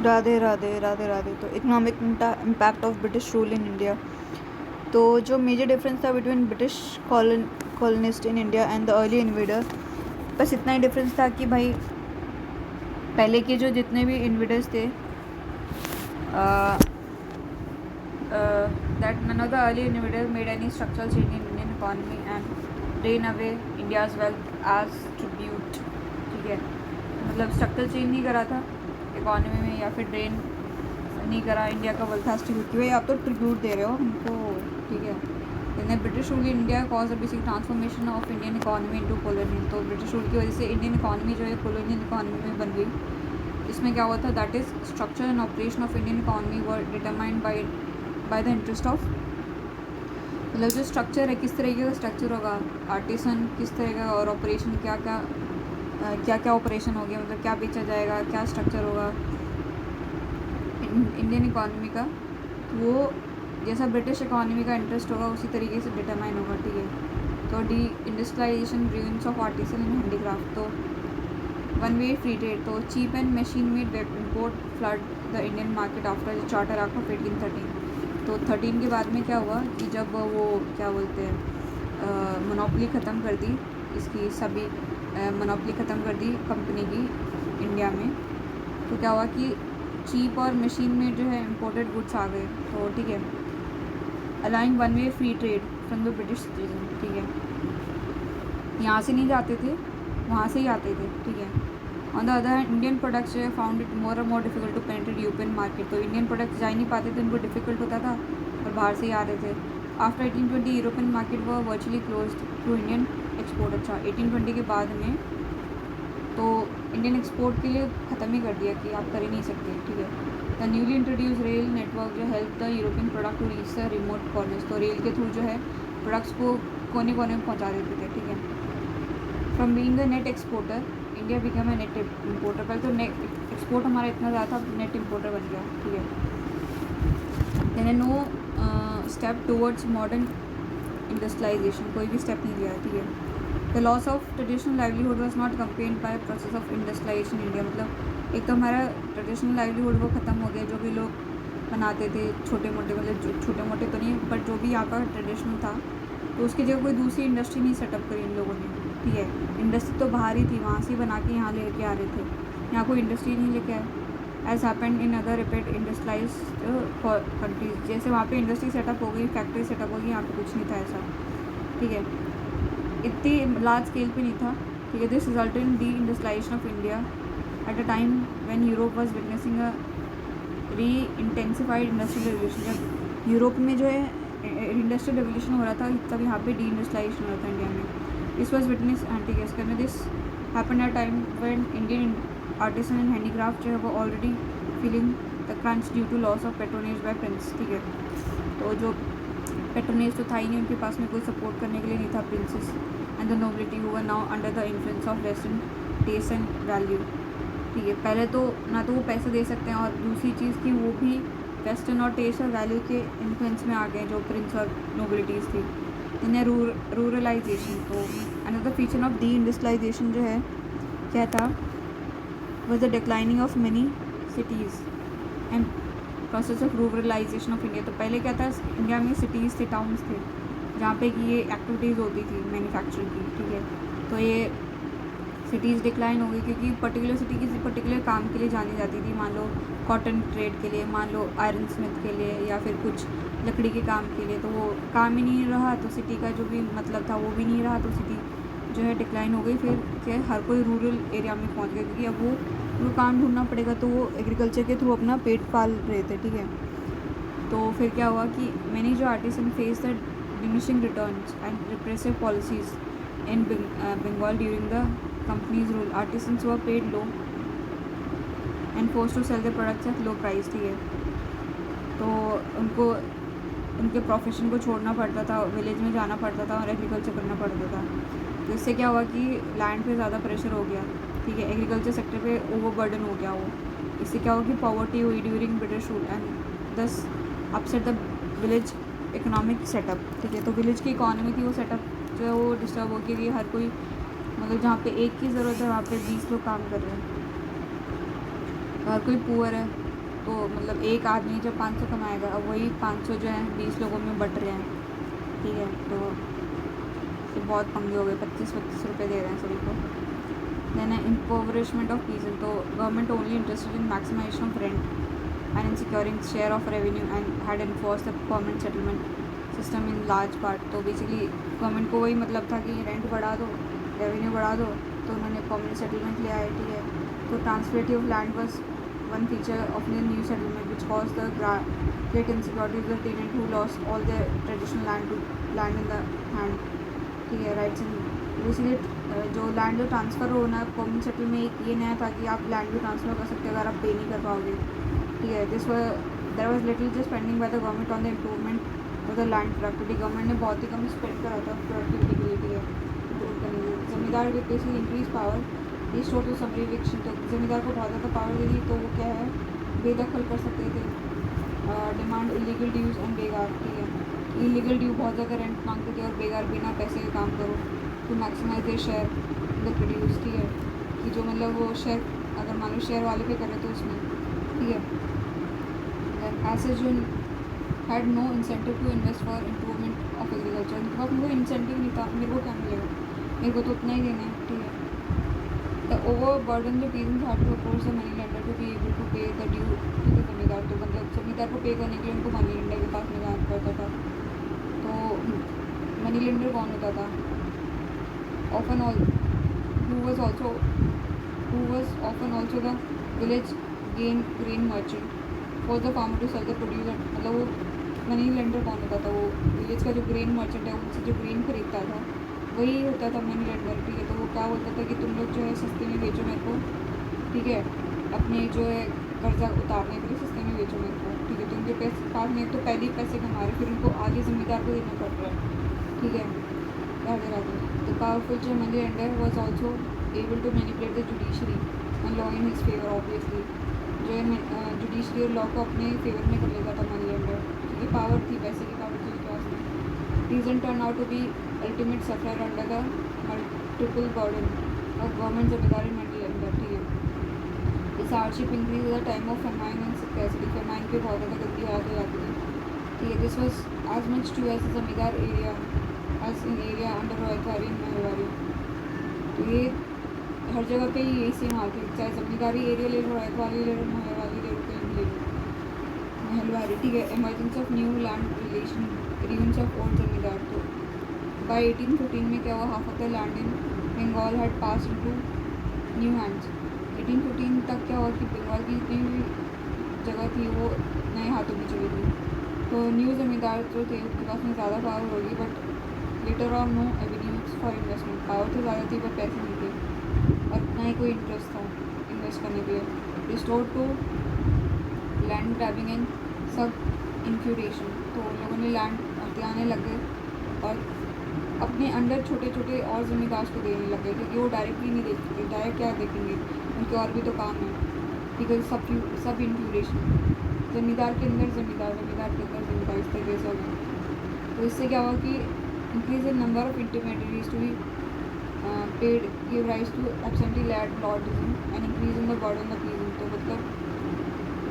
राधे राधे राधे राधे। तो economic impact of British rule in India. तो जो मेजर डिफरेंस था between British colonist in India and the early invader, बस इतना ही डिफरेंस था कि भाई पहले के जो जितने भी इन्वेडर्स थे, that none of the early invaders made any structural change in Indian economy and drain away India's wealth as tribute. ठीक है, मतलब स्ट्रक्चरल चेंज नहीं करा था इकॉनमी में, या फिर ड्रेन नहीं करा इंडिया का वेल्थ एज ट्रिब्यूट, कि भाई आप तो ट्रिब्यूट दे रहे हो हमको। ठीक है, in British rule in India cause the basic transformation of Indian economy into colonial. तो ब्रिटिश रूल की वजह से इंडियन इकॉनमी जो है कॉलोनियल इकॉनमी में बन गई। इसमें क्या हुआ था, that is structure and operation of Indian economy were determined by the interest of, मतलब जो स्ट्रक्चर है किस तरीके का स्ट्रक्चर होगा, आर्टिसन किस तरह का, और ऑपरेशन क्या क्या ऑपरेशन हो गया, मतलब क्या बेचा जाएगा, क्या स्ट्रक्चर होगा इंडियन इकॉनमी का, वो जैसा ब्रिटिश इकॉनमी का इंटरेस्ट होगा उसी तरीके से डिटरमाइन होगा। ठीक है, तो deindustrialisation ruins of artisan and handicraft. तो वन वे फ्री ट्रेड, तो cheap and machine made import flood the Indian market after the charter act of 1813। तो 13 के बाद में क्या हुआ कि जब वो क्या बोलते हैं मोनोपोली ख़त्म कर दी, इसकी सभी मोनोपोली ख़त्म कर दी कंपनी की इंडिया में, तो क्या हुआ कि चीप और मशीन में जो है इम्पोर्टेड गुड्स आ गए। तो ठीक है, allowing one way free trade from the British citizen. ठीक है, यहाँ से नहीं जाते थे, वहाँ से ही आते थे। ठीक है, on the other hand Indian products जो है फाउंड इट मोर और more difficult to penetrate European market. तो इंडियन प्रोडक्ट्स जा ही नहीं पाते थे, उनको डिफिकल्ट होता था और बाहर से ही आ रहे थे। आफ्टर 1820 यूरोपियन मार्केट वो virtually close to Indian export. अच्छा, 1820 के बाद में तो इंडियन एक्सपोर्ट के लिए ख़त्म ही कर दिया कि आप कर ही नहीं सकते। ठीक है, the newly introduce rail network जो help the European product to reach the remote corners. तो रेल के थ्रू जो है प्रोडक्ट्स को कोने कोने में पहुँचा देते थे। ठीक है, from being the net exporter India become a net importer. पहले तो नेट एक्सपोर्ट हमारा इतना ज़्यादा था, नेट इम्पोर्टर बन गया। ठीक है, यानी no step towards modern industrialisation, कोई भी स्टेप नहीं लिया। ठीक है, the loss of traditional livelihood was not compensated by process of industrialisation India. मतलब एक तो हमारा ट्रेडिशनल लाइवलीहुड वो ख़त्म हो गया, जो भी लोग बनाते थे छोटे मोटे, मतलब छोटे मोटे तो नहीं, बट जो भी यहाँ का ट्रेडिशनल था, तो उसकी जगह कोई दूसरी इंडस्ट्री नहीं सेटअप करी इन लोगों ने। ठीक है, इंडस्ट्री तो बाहर ही थी, वहाँ से बना के यहाँ लेके आ रहे थे, यहाँ कोई इंडस्ट्री नहीं लेके आए। As happened in other repeat industrialise countries, जैसे वहाँ पे इंडस्ट्री सेटअप हो गई, फैक्ट्री सेटअप हो गई, यहाँ पे कुछ नहीं था ऐसा। ठीक है, इतनी लार्ज स्केल पे नहीं था। ठीक है, this resulted in deindustrialisation of India at a time when Europe was witnessing a reintensified industrial revolution. जब यूरोप में जो है इंडस्ट्रियल रेवोल्यूशन हो रहा था, तब यहाँ पे डी इंडस्ट्रियलाइजेशन हो रहा था इंडिया में। दिस वाज विटनेस एंटीगेस करने, this happened at time when Indian artisan and handicraft जो है वो already feeling the crunch due to loss of patronage by prince. ठीक है, तो जो पेट्रोनेज तो था ही नहीं उनके पास में, कोई सपोर्ट करने के लिए नहीं था princes and the nobility who were now under the influence of western taste and value. ठीक है, पहले तो ना तो वो पैसे दे सकते हैं, और दूसरी चीज़ कि वो भी वेस्टर्न और टेस्ट और वैल्यू के इन्फ्लुएंस में आ गए जो प्रिंस और नोबिलिटीज़ थी। इन्हें रूरलाइजेशन, तो another feature of deindustrialisation जो है क्या था, was the declining of many cities and process of ruralisation of India. तो पहले क्या था, इंडिया में सिटीज़ थे, टाउन्स थे, जहाँ पे कि ये एक्टिविटीज़ होती थी मैन्युफैक्चरिंग की। ठीक है, तो ये सिटीज़ डिक्लाइन हो गई क्योंकि पर्टिकुलर सिटी किसी पर्टिकुलर काम के लिए जानी जाती थी। मान लो कॉटन ट्रेड के लिए, मान लो आयरन स्मिथ के लिए, या फिर कुछ लकड़ी के काम के लिए, तो वो काम ही नहीं रहा, तो सिटी का जो भी मतलब था वो भी नहीं रहा, तो सिटी जो है डिक्लाइन हो गई। फिर क्या, हर कोई रूरल एरिया में पहुँच गया, क्योंकि अब वो काम ढूंढना पड़ेगा, तो वो एग्रीकल्चर के थ्रू अपना पेट पाल रहे थे। ठीक है, तो फिर क्या हुआ कि मैनी जो artisan face the diminishing returns and repressive policies in Bengal during the company's rule. Artisans were paid low and force to sell the products at low price. ठीक है, तो उनको उनके प्रोफेशन को छोड़ना पड़ता था, विलेज में जाना पड़ता था और एग्रीकल्चर करना पड़ता था। तो इससे क्या हुआ कि लैंड पे ज़्यादा प्रेशर हो गया। ठीक है, एग्रीकल्चर सेक्टर पे ओवर बर्डन हो गया वो। इससे क्या हुआ कि पॉवर्टी हुई ड्यूरिंग ब्रिटिश रूल एंड दस upset the village economic setup. ठीक है, तो विलेज की इकॉनमी थी वो सेटअप जो है वो डिस्टर्ब हो गया कि हर कोई, मतलब जहाँ पे एक की ज़रूरत है वहाँ पे 20 लोग काम कर रहे हैं, हर कोई पुअर है, तो मतलब एक आदमी जब 500 कमाएगा, अब वही 500 जो है 20 लोगों में बट रहे हैं, ठीक है। तो बहुत पंगे हो गए, 25-25 रुपये दे रहे हैं सभी को। देन इम्पोवरिशमेंट ऑफ पीजन, तो government only interested in maximisation of rent and in securing share of revenue and had enforced the permanent settlement system in large part। तो बेसिकली गवर्नमेंट को वही मतलब था कि रेंट बढ़ा दो, रेवेन्यू बढ़ा दो, तो उन्होंने परमानेंट सेटलमेंट ले आए, ठीक है। तो transferability of land was one feature of the new settlement which cause the great insecurity the tenant who lost all the traditional land in the hand, ठीक है, राइट्स इन। बेसिकली जो land जो transfer होना permanent settlement में एक ये नया था कि आप लैंड भी ट्रांसफ़र कर सकते हो अगर आप पे नहीं कर पाओगे, ठीक है। There was little just spending by the government on the improvement of the land productivity. Government ने बहुत ही कम स्पेंड करा था प्रोडक्टिविटी के लिए, ठीक है, इम्प्रूव करने के लिए। जमींदार के बेसिकली इंक्रीज पावर इस टोटल समरी विक्शन, तो जमींदार को बहुत ज़्यादा पावर दे दी, तो वो क्या है बेदखल कर सकते थे। डिमांड इलीगल ड्यूज एंड बेगार, ठीक है, इलीगल ड्यू बहुत ज़्यादा रेंट मांगते थे और बेगार बिना पैसे के काम करो, to maximise their share the produce, ठीक है, कि जो मतलब वो शेयर अगर मान लो शेयर वाले पे करे तो उसमें, ठीक है। एसेजन had no incentive to invest for improvement of agriculture, उनके पास उनको इंसेंटिव नहीं था, मेरे को क्या मिलेगा, मेरे को तो उतना ही देना है, ठीक है। The overburden the peasants had to approach the money lender to be able to pay the due to the zamindar, तो मतलब जमींदार को पे करने के लिए उनको मनी लेंडर के पास में जाना पड़ता था। तो मनी लेंडर कौन होता था? Often all who was often also the village grain merchant was the farmer to sell the produce, मतलब वो मनी लेंडर कौन होता था? वो विलेज का जो ग्रेन मर्चेंट है उनसे जो ग्रेन खरीदता था वही होता था मनी लेंडर, ठीक है। तो वो क्या बोलता था कि तुम लोग जो है सस्ते में बेचो मेरे को, ठीक है, अपने जो है कर्जा उतारने के लिए सस्ते में बेचो मेरे को, ठीक है। तो उनके पास में तो पहले ही पैसे कमा रहे, फिर उनको आगे ज़मींदार को देना पड़ रहा है, ठीक है, राधे राधे। द पावरफुल जो money lender was also able to manipulate the judiciary and law in his favour, obviously जो है जुडिशरी और लॉ को अपने फेवर में कर लेता था मनी लेंडर, क्योंकि पावर थी, पैसे की पावर थी उसके पास में। Region turn out to be ultimate suffer under the multiple burden of government zamindari money lender, ठीक है। इस hardship increase the time of famine and scarcity, famine पे बहुत ज़्यादा गंदी हालत हो जाती थी, ठीक है। This was as much true as zamindar area as in area under Ryotwari and Mahalwari, तो ये हर जगह पे ही यही सेम हाल थी, चाहे जमींदारी एरिया ले लो, रॉयतवाड़ी ले लो, महलवाड़ी ले लो, कहीं ले लो, महलवाड़ी, ठीक है। Emergence of new land relation ruins of old zamindar, तो बाई 1815 में क्या हुआ, half of the land in Bengal had pass into new hands. 1815 तक क्या हुआ कि बंगाल की जितनी भी जगह थी वो नए हाथों में चली गई, तो न्यू जमींदार जो थे उनके पास में ज़्यादा पावर होगी, but later on no avenues for investment, power तो ज़्यादा थी पर पैसे नहीं थे और ना ही कोई इंटरेस्ट था इन्वेस्ट करने के लिए। Restore to land grabbing and subinfeudation, तो लोगों ने लैंड हथियाने लगे और अपने अंडर छोटे छोटे और ज़मींदार को देने लगे, क्योंकि वो डायरेक्टली नहीं देखते, डायरेक्ट क्या देखेंगे, उनके और भी तो काम है, ठीक है। सब इंफ्यूडेशन, ज़मींदार के अंदर ज़मींदार, ज़मींदार के अंदर ज़मींदार, इस तरीके से हो गया। तो इससे क्या हुआ कि increase in number of intermediaries to be paid give rise to absentee landlordism and increase in the burden of peasant, तो मतलब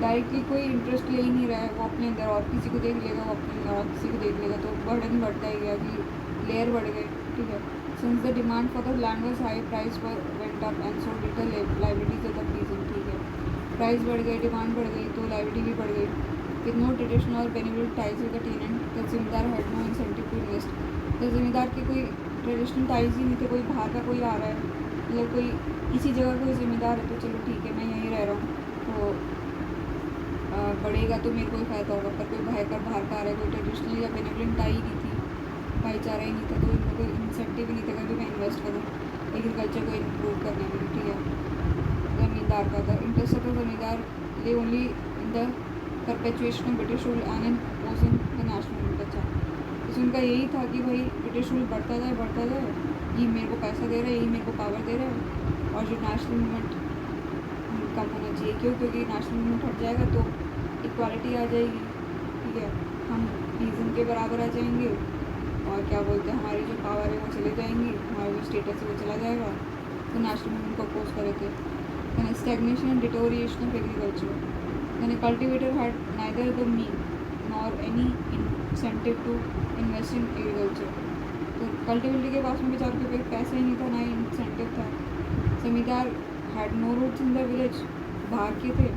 डायरेक्टली कोई इंटरेस्ट ले ही नहीं रहा है, वो अपने अंदर और किसी को देख लेगा, वो अपने अंदर और किसी को देख लेगा, तो बर्डन बढ़ता ही गया कि लेयर बढ़ गए, ठीक है। Since the demand for the land was high, price went up and so did the liabilities of the peasant, ठीक है। प्राइस बढ़ गई, डिमांड बढ़ गई, तो लाइबिलिटी भी बढ़ गई। विद नो ट्रेडिशनल और benefit ties with the tenant, the zamindar had no incentive to invest, तो ज़मींदार के कोई ट्रेडिशनल टाइज ही नहीं थे, कोई बाहर का कोई आ रहा है, मतलब कोई इसी जगह कोई ज़मींदार है तो चलो ठीक है मैं यहीं रह रहा हूँ, तो बढ़ेगा तो मेरे को ही फ़ायदा होगा, पर कोई बाहर का आ रहा है, कोई ट्रेडिशनल या बेनिफिट टाई ही नहीं थी, भाईचारा ही नहीं था, तो इनको कोई इंसेंटिव ही नहीं था कि मैं इन्वेस्ट करूँ एग्रीकल्चर को इम्प्रूव करने में, ठीक है। ज़मींदार का था इंटरेस्ट था, ज़मींदार they only in the perpetuation of British rule and in opposing the national movement, अच्छा तो उनका यही था कि भाई ब्रिटिश रूल बढ़ता जाए, ये मेरे को पैसा दे रहा है, यही मेरे को पावर दे रहा है, और जो नेशनल मूवमेंट कम होना चाहिए, क्योंकि नेशनल मूवमेंट हट जाएगा तो इक्वालिटी आ जाएगी, ठीक है, हम पीजन के बराबर आ जाएंगे, और क्या बोलते हैं हमारी जो पावर है वो चले जाएंगी, हमारा जो स्टेटस है वो चला जाएगा, तो नेशनल मूवमेंट को अपोज करे थे। Stagnation and deterioration of agriculture, Then a cultivator had neither the mean nor any incentive to invest in agriculture. तो कल्टिवेटर के पास में बेचारों के पास पैसा ही नहीं था, ना ही इंसेंटिव था. जमींदार had no roots in the village, बाहर के थे.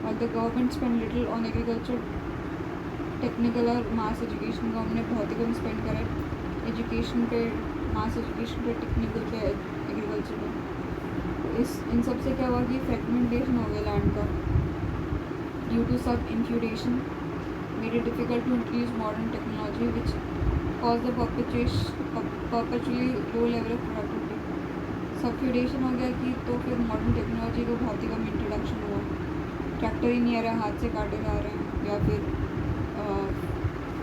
और the government spent little on agriculture. Technical और मास एजुकेशन का हमने बहुत ही कम स्पेंड करा है. एजुकेशन पे, मास एजुकेशन पे, टेक्निकल पे, एग्रीकल्चर पे. इन सब से क्या हुआ कि फ्रेगमेंटेशन हो गया लैंड का. Due to subinfeudation made it difficult to introduce modern technology which cause the perpetually low level of productivity. Subinfeudation हो गया कि तो फिर मॉडर्न टेक्नोलॉजी को बहुत ही कम इंट्रोडक्शन हुआ. ट्रैक्टर ही नहीं आ रहा, हाथ से काटे जा रहे हैं, या फिर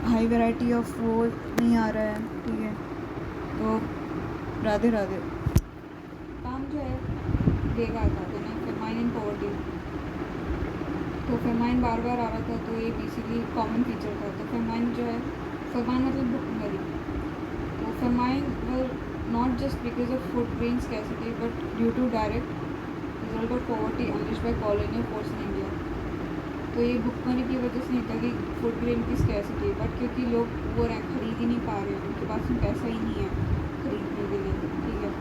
हाई वैरायटी ऑफ वो नहीं आ रहा है. ठीक है, तो राधे राधे. काम जो है बेकार था. तो ना फेमाइन इन पॉवर्टी, तो फेमाइन बार बार आ रहा था, तो ये बेसिकली कॉमन फीचर था. तो फेमाइन जो है, फेमाइन मतलब भुखमरी. तो famine were not just because of food grain scarcity but due to direct result of poverty unleashed by colonial force in India. तो ये भुखमरी की वजह से नहीं था कि फूड ग्रेन की स्कैसिटी, बट क्योंकि लोग वो खरीद ही नहीं पा रहे हैं, उनके पास में पैसा ही नहीं है खरीदने के लिए. ठीक है,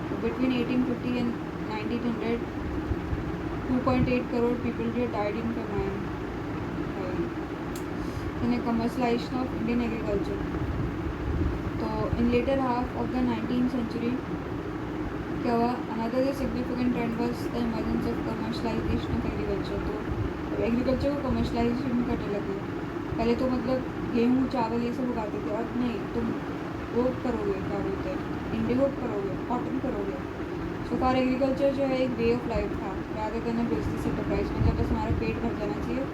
तो बिटवीन 1850 एंड 1900 2.8 करोड़ पीपल जो died in famine. In commercialisation of Indian agriculture. तो in later half of the 19th century क्या हुआ, another significant trend was the emergence of commercialisation of agriculture. तो एग्रीकल्चर को कमर्शलाइजेशन करने लगे. पहले तो मतलब गेहूँ, चावल ये सब उगाते थे. अब नहीं, तुम वो करोगे, क्या बोलते हैं, इंडिगो करोगे, कॉटन करोगे. सो फार एग्रीकल्चर जो है एक वे ऑफ लाइफ था, ज़्यादा करना बिजनेस एंटरप्राइज. मतलब बस हमारा पेट भर जाना चाहिए,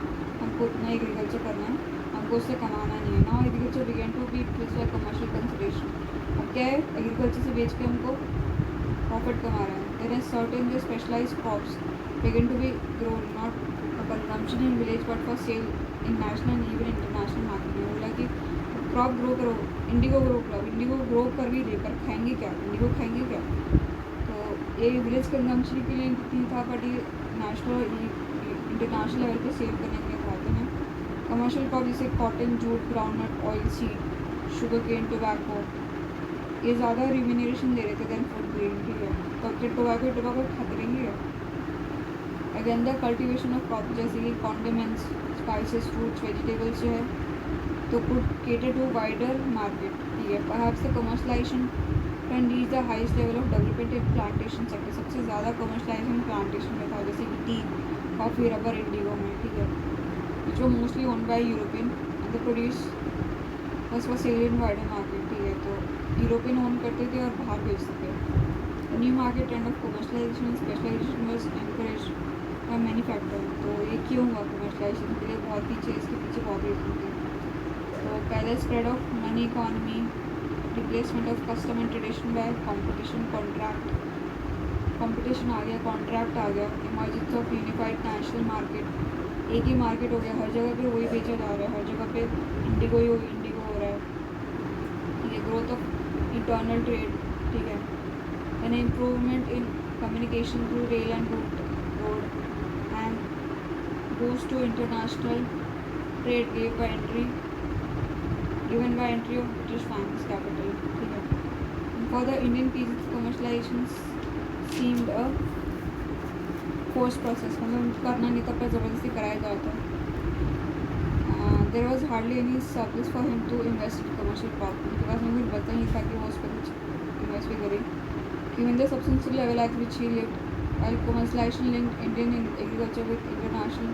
हमको इतना एग्रीकल्चर करना है, हमको उससे कमाना नहीं है. Now agriculture began to be treated like commercial consideration. अब क्या है, एग्रीकल्चर से बेच के हमको प्रॉफिट कमा रहे हैं. देयर इज सर्टेन जो specialised crops began to be grown not consumption in village but for sale in national and even international market में. बोला कि क्रॉप ग्रो करो, इंडिगो ग्रो करो. इंडिगो ग्रो कर भी लेकर खाएंगे क्या, इंडिगो खाएंगे क्या. तो ये विलेज कंजम्पशन के लिए नहीं था, बट ये नेशनल इंटरनेशनल लेवल पे सेल करने के लिए खाते हैं. कमर्शियल क्रॉप जैसे cotton, jute, groundnut, oil seed, sugar cane, tobacco, ये ज़्यादा रिम्यूनरेशन दे रहे थे देन फूड ग्रेन. ठीक है, तो टोबैको खाते रहेंगे. Again the cultivation of crop जैसे कि कॉन्डिमेंट्स, स्पाइसेस, फ्रूट्स, वेजिटेबल्स जो है, तो could cater to wider market. ठीक है, perhaps the commercialisation can reach the highest level of development in plantation sector. सबसे ज़्यादा कमर्शलाइजेशन प्लांटेशन में था, जैसे कि टी, कॉफ़ी, रबर, इंडिगो में. ठीक है, which were mostly own by European and the produce was for sale in wider market. ठीक है, तो यूरोपियन ओन करते थे और बाहर बेचते थे. New market trend of commercialisation specialisation was encourage by many factor. तो ये क्यों हुआ कमर्शलाइजेशन के लिए, बहुत पीछे इसके पीछे बहुत रीजन थे. तो पहले spread of money economy, replacement of custom and tradition by competition, competition आ गया, कॉन्ट्रैक्ट आ गया. Emergence of unified national market, एक ही मार्केट हो गया, हर जगह पे वही बेचा जा रहा है, हर जगह पे इंडिगो हो रहा है. ठीक है, ग्रोथ ऑफ इंटरनल ट्रेड. ठीक है, an improvement in communication through rail and road and goes to international trade given by entry of British finance capital. ठीक है, for the Indian pieces commercialization seemed a forced process. मतलब करना नहीं था, पर ज़बरदस्ती कराया जाता. There was hardly any surplus for him to invest in commercial crop. उनके पास में कुछ बचा नहीं था कि वो उस पर कुछ इन्वेस्ट भी करे. Given the substantial level at which he lived, while commercialization linked Indian agriculture with international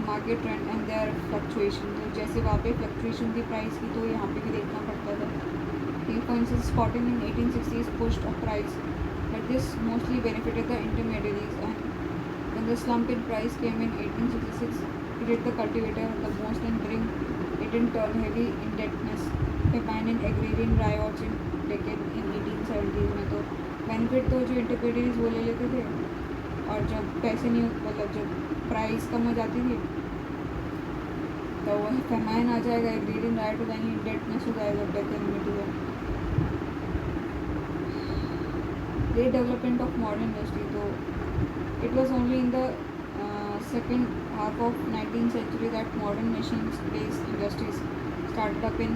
market trend and their fluctuation. तो जैसे वहाँ पे फ्लक्चुएशन थी प्राइस की, तो यहाँ पे भी देखना पड़ता था. For instance, cotton in 1860s pushed up price, but this mostly benefited the intermediaries. And when the slump in price came in 1866, it hit the cultivator the most and bring it in turn heavy indebtedness. Famine and agrarian riots in decade in 1870s में. तो benefit तो जो intermediates वो ले लेते थे, और जब पैसे नहीं, मतलब जब प्राइस कम हो जाती थी तो वही फेमाइन आ जाएगा, एग्रीरियन राइट हो जाएंगे, इंडेटनेस हो जाएगा, डेथ एनिमिटी है. Late development of modern industry. तो it was only in the second half of 19th century that modern machines-based industries started up in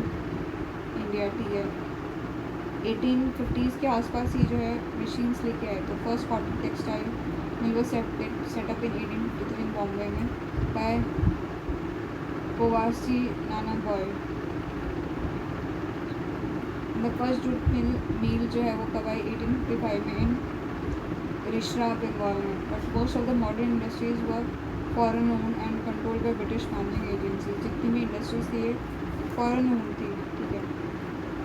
India. ठीक है, 1850s के आसपास ही जो है मशीन्स लेके आए. तो first cotton textile mill was set up in 1853 in Bombay में by Kowasi Nana boy. The first jute mill जो है वो कब आई 1855 में इन रिश्रा बंगाल में. But most of the modern industries were foreign own and controlled by British managing agency. जितनी भी industries थी ये फॉरेन ओन थी. ठीक है,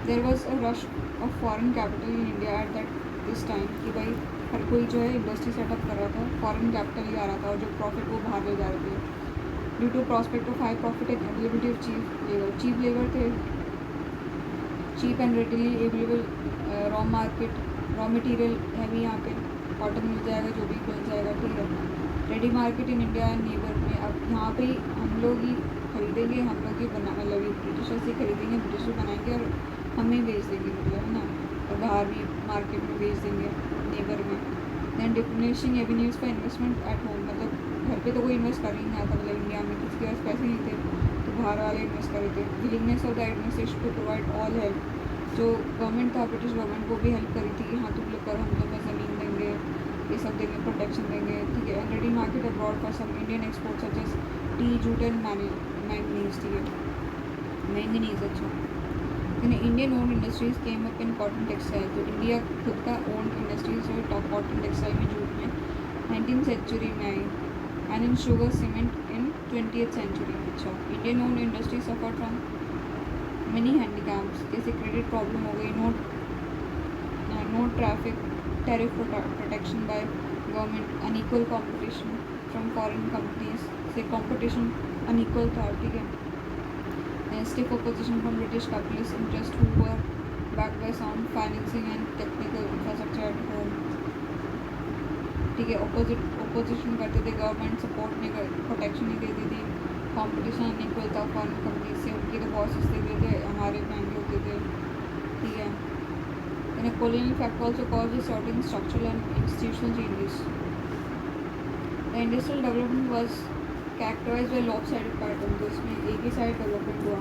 there was a rush of foreign capital in India at that this time कि भाई हर कोई जो है इंडस्ट्री सेटअप कर रहा था, फॉरेन कैपिटल ही आ रहा था और जो प्रॉफिट वो बाहर ले जा रहे थे. Due to prospect of high profit and availability of cheap labour थे, cheap and readily available raw material है भी यहाँ पे. कॉटन मिल जाएगा, जो भी मिल जाएगा. ठीक है, ready market in India and neighbour में. अब यहाँ पे हम लोग ही खरीदेंगे, हम लोग ही बना मतलब ब्रिटिशर्स ही खरीदेंगे, ब्रिटिशर बनाएंगे और हम ही बेच देंगे, मतलब है ना, और बाहर भी मार्केट में बेच देंगे नेबर में. Then definition avenues for investment at home. मतलब घर पे तो कोई इन्वेस्ट कर ही नहीं आता, मतलब इंडिया में किसी के पास पैसे नहीं थे तो बाहर वाले इन्वेस्ट कर रहे थे. Willingness of the administration to provide all help. जो गवर्नमेंट था, ब्रिटिश गवर्नमेंट को भी हेल्प करी थी कि हाँ तुम लोग करो, हम तुम्हें ज़मीन देंगे, ये सब देंगे, प्रोटेक्शन देंगे. ठीक है, and ready market abroad for some Indian export such as tea, jute and manganese. ठीक है, मैंगनीज. अच्छा, Indian owned industries came up in cotton textile. तो इंडिया खुद का ओन्ड इंडस्ट्रीज जो टॉप कॉटन टेक्सटाइल में, जूट में 19th सेंचुरी में आई. And in sugar cement in 20th century. अच्छा, Indian owned industry suffer from many handicaps, जैसे क्रेडिट प्रॉब्लम हो गई, no traffic tariff protection by government, unequal competition from foreign companies से competition unequal था. ठीक है, stiff opposition from British capitalist interest who were backed by sound financing and technical infrastructure at home. ठीक है, opposition करते थे, government support नहीं कर, प्रोटेक्शन नहीं देती थी, कंपटीशन अनइक्वल था फॉरेन कंपनी से, उनके तो बॉसेस देते थे, हमारे महंगे होते थे. ठीक है, इन colonial factor also caused certain structural and institutional changes. The industrial development was characterized by lopsided pattern. तो इसमें एक ही साइड डेवलपमेंट हुआ.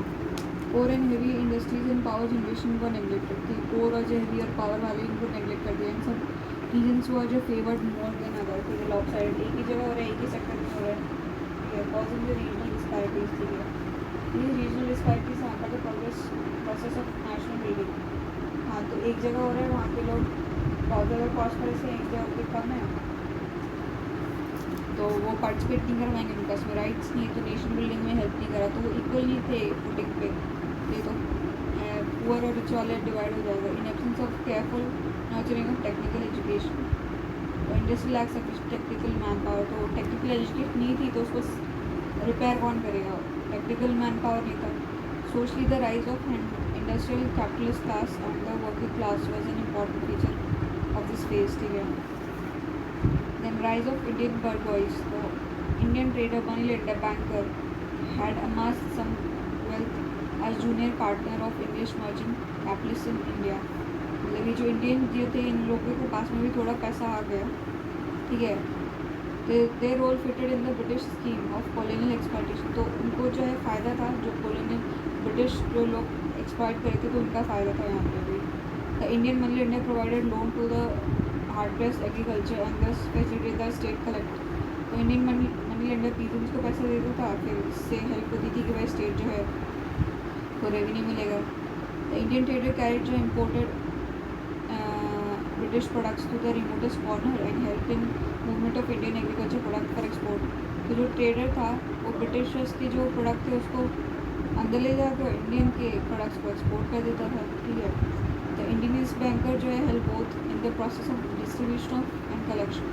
Core and heavy industries and power generation को नेगलेक्टेड थी. कोर और जो हेवी और पावर वाले इनको नेगलेक्ट कर दिया. इन सब रीजन्स हुआ जो फेवर्ड मोर देन अदर. ठीक है, लॉपसाइडेड एक ही जगह हो रहा है, एक ही सेक्टर में हो रहा है. causing the regional disparities. ठीक है, these regional disparities hamper the process of national building. हाँ, तो एक जगह हो रहा है, वहाँ पे लोग बहुत ज़्यादा प्रॉस्परस हैं, एक जगह पे कम है, तो वो पार्टिसिपेट नहीं कर पाएंगे, उनका उसमें राइट्स नहीं है, तो नेशन बिल्डिंग में हेल्प नहीं करा, तो वो इक्वल नहीं थे फुटिंग पे. ये तो पुअर और रिच वाले डिवाइड हो जाएगा. In absence of careful nurturing of technical education, industry lakhs technical man power. तो टेक्निकल एजुकेशन नहीं थी तो उसको रिपेयर कौन करेगा, टेक्निकल मैन पावर नहीं था. Socially the rise of industrial capitalist class and the working class was an important feature of this phase. ठीक है, then rise of Indian bourgeoisie. तो Indian trader, money lender, banker had amassed some wealth as junior partner of English merchant capitalist in India. मतलब ये जो Indian जो थे, इन लोगों के पास में भी थोड़ा पैसा आ गया. ठीक है, they role fitted in the British scheme of colonial exploitation. तो उनको जो है फ़ायदा था, जो कॉलोनियल ब्रिटिश जो लोग एक्सप्लॉयट करे थे, तो उनका फ़ायदा था यहाँ पे भी. The Indian money lender provided loan to the hard pressed agriculture and thus facilitated the state collect. तो इंडियन मनी लेंडर पीपल्स को पैसा देता था, फिर इससे हेल्प होती थी कि भाई स्टेट जो है को रेवेन्यू मिलेगा. द इंडियन ट्रेडर कैरिड जो imported British products to the remotest corner and helped in movement of Indian agriculture product for export. तो जो ट्रेडर था वो ब्रिटिशर्स के जो प्रोडक्ट थे उसको अंदर ले जाकर इंडियन के प्रोडक्ट्स को एक्सपोर्ट कर देता था. ठीक है, तो इंडियन बैंकर जो है help both in the process of distribution and collection.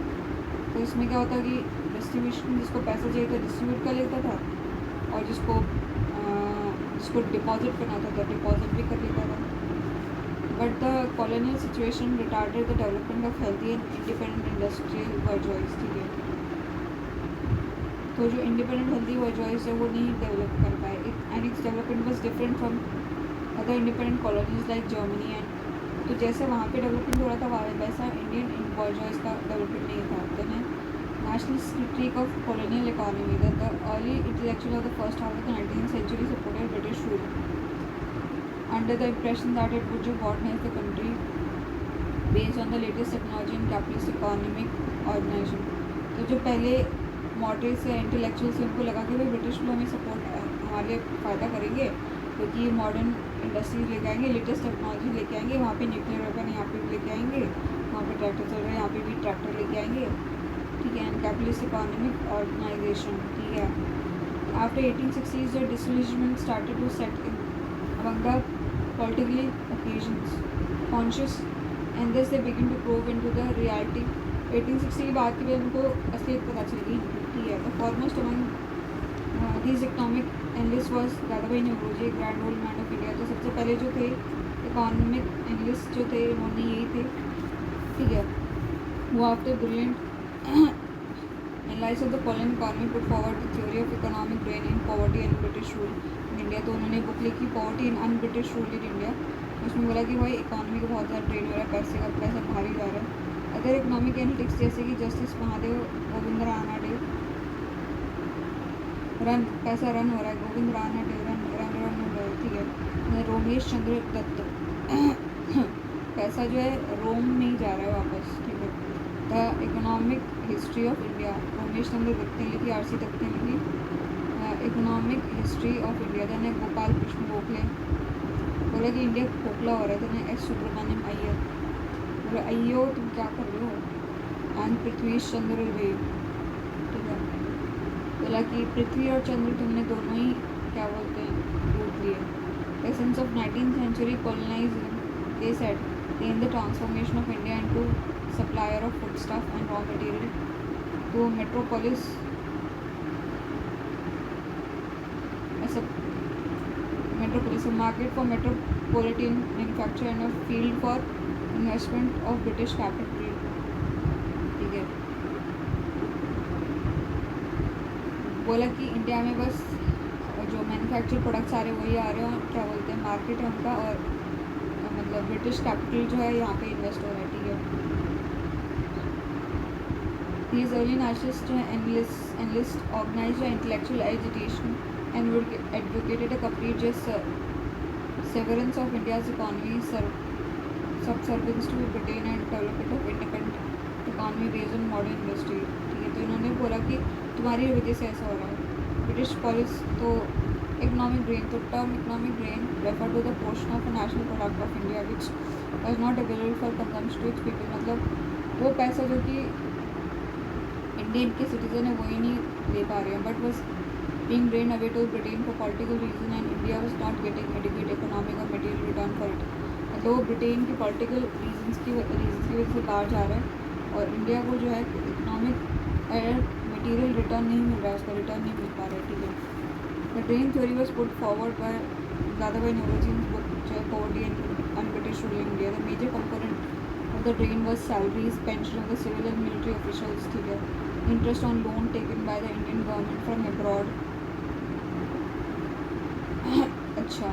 तो इसमें क्या होता कि डिस्ट्रीब्यूशन, जिसको पैसा चाहिए था डिस्ट्रीब्यूट कर लेता था, और जिसको डिपॉजिट करना था तो डिपॉजिट भी कर लेता था. But the colonial situation retarded the development of healthy and independent industrial bourgeoisie. ठीक है, तो जो इंडिपेंडेंट हेल्दी bourgeoisie है वो नहीं डेवलप कर पाए. And its development was different from other independent colonies like Germany. And तो जैसे वहाँ पे डेवलपमेंट हो रहा था वैसा इंडियन bourgeoisie का डेवलपमेंट नहीं था. तो nationalist critique of colonial economy, that the early intellectuals of the first half of the 19th century supported British rule under the impression that it would modernize the country based on the latest technology and capitalist economic organization. तो जो पहले moderate से intellectual से उनको लगा कि भाई British लोग हमें सपोर्ट हमारे लिए फ़ायदा करेंगे क्योंकि ये मॉडर्न इंडस्ट्रीज लेके आएंगे, लेटेस्ट टेक्नोलॉजी लेके आएंगे, वहाँ पे न्यूक्लियर वेपन यहाँ पे भी लेके आएंगे, वहाँ पे ट्रैक्टर चल रहे हैं यहाँ पे भी ट्रैक्टर लेके आएंगे, ठीक है, एंड कैपिटलिस्ट इकोनॉमिक ऑर्गेनाइजेशन, ठीक है. After 1860s the disillusionment started to set in among the politically occasions conscious and thus they begin to probe into the reality. 1860 की बात की उनको असलियत पता चली, ठीक है. The foremost among these economic analyst was Dadabhai Naoroji, grand old man of India. तो सबसे पहले जो थे इकोनॉमिक एनालिस्ट जो थे उन्होंने यही थे, ठीक है. वो after brilliant analysis of the colonial economy put forward the theory of economic drain in poverty and British rule in India. तो उन्होंने बुक लिखी poverty in un British rule in India. उसमें बोला कि भाई इकोनॉमी को बहुत ज़्यादा ड्रेन हो रहा है, पैसे का पैसा भारी जा रहा है. अदर इकोनॉमिक एनालिटिक्स जैसे कि जस्टिस महादेव, गोविंद रानाडे, रन पैसा रन हो रहा है, Govind Ranade run run run हो रहा है, ठीक है. रोमेश चंद्र दत्त पैसा जो है रोम में ही जा रहा है वापस, ठीक है. The economic history of India, Romesh Chandra Dutt ने लिखी, आर सी दत्त ने लिखी economic history of India. Then Gopal Krishna Gokhale बोला कि इंडिया खोखला हो रहा है. देन एस सुब्रमण्यम अय्यर बोला अय्यो तुम क्या कर रहे हो. एंड पृथ्वी चंद्र रे, ठीक है, बोला कि पृथ्वी और चंद्र तुमने दोनों ही क्या बोलते हैं रूप लिए. Essence of 19th century colonialism, they said, in the transformation of India into supplier of foodstuff and raw material to metropolis as a market for metropolitan manufacture and a field for investment of British capital, ठीक है. बोला कि India में बस जो manufacture products आ रहे हैं वही आ रहे हैं और क्या बोलते हैं मार्केट है उनका, और मतलब ब्रिटिश कैपिटल जो है यहाँ पे इन्वेस्ट हो रहा है, ठीक है. These early nationalist analysts organized an intellectual agitation and would advocated a complete severance of India's economy, subservience to Britain and development of independent economy based on modern industry, ठीक है. तो इन्होंने बोला कि तुम्हारी वजह से ऐसा हो रहा है ब्रिटिश पॉलिसी. तो इकोनॉमिक ग्रेन, तो term economic drain refer to the portion of national product of India which was not available for consumption to its people. मतलब वो पैसा जो कि इंडियन के सिटीजन है वही नहीं ले पा रहे हैं, but was being drained away to Britain for political reason and India was not getting adequate economic or material return for it. तो ब्रिटेन की पॉलिटिकल रीजंस की वजह से बाहर जा रहा है और इंडिया को जो है इकोनॉमिक मटेरियल रिटर्न नहीं मिल रहा है, उसका रिटर्न नहीं मिल पा रहा है, ठीक है. The drain theory was put forward by Dadabhai Naoroji in book जो है poverty and British rule in India. The major component of the drain was salaries, pension of the civil and military officials, ठीक है. Interest on loan taken by the Indian government from abroad, अच्छा.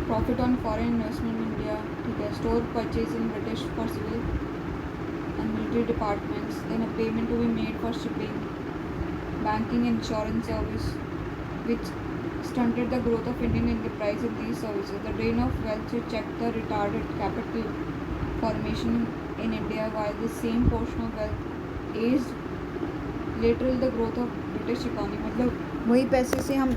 Profit on foreign investment in India, ठीक है. Store purchase in British for civil and military departments. Then a payment to be made for shipping, banking, insurance service which stunted the growth of Indian enterprise in these services. The drain of wealth checked the retarded capital formation in India, while the same portion of wealth aided lateral the growth of British economy. मतलब वही पैसे से हम